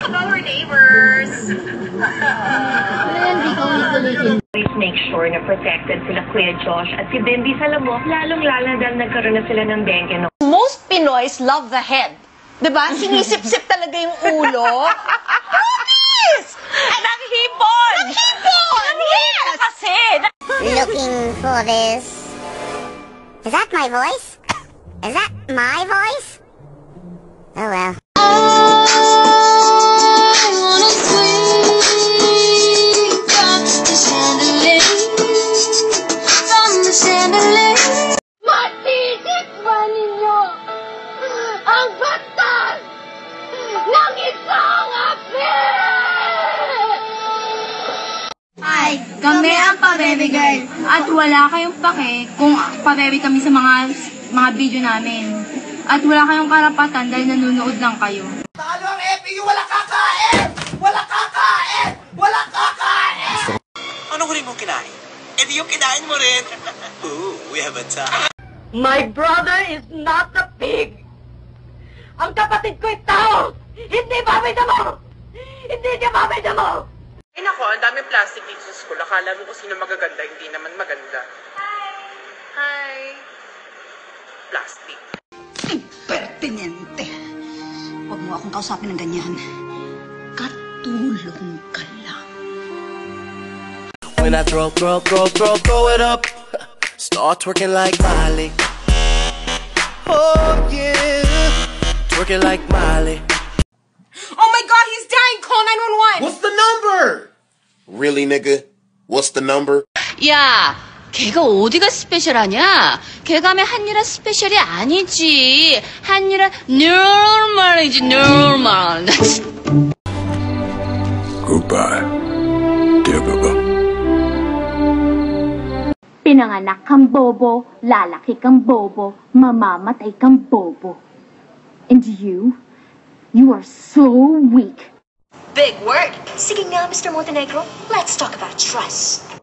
about our neighbors? Please make sure na protected sila Kuya Josh at si Bimbi. Alam mo, lalong-lalo dahil nagkaroon na sila ng dengue. No? Most Pinoys love the head. Diba? Sinisip-sip talaga yung ulo. Yes! Ang hipon! Ang hipon! Yes! Kasi! Looking for this. Is that my voice? Is that my voice? Oh well. Matitikman ninyo ang batas ng isang api! Hi, kami ang Pa-Bebe Girl at wala kayong pake kung pa-bebe kami sa mga video namin. At wala kayong karapatan dahil nanonood lang kayo. Talo ang FPU! Wala kakain! Wala kakain! Wala kakain! Ano huli mong kinain? Eh di yung kinain mo rin. Ooh, we have a tie. My brother is not a pig! Ang kapatid ko'y tao! Hindi baboy damo! Hindi niya baboy damo! Ay nako, ang daming plastic dito sa school. Akala mo kung sino magaganda, hindi naman maganda. Hi! Plastic. Impertinente. Huwag mo akong kausapin ng ganyan. Katulong ka lang. When I throw it up, start twerking like Miley. Oh yeah, twerking like Miley. Oh my God, he's dying! Call 911! What's the number? Really, nigga? What's the number? 야, 걔가 어디가 스페셜하냐? 걔가 하면 한유라 스페셜이 아니지. 한유라 normal이지, normal. Goodbye, dear Baba. Pinanganak kang bobo, lalaki kang bobo, mamamatay kang bobo. And you are so weak. Big word! Sige nga, Mr. Montenegro, let's talk about trust.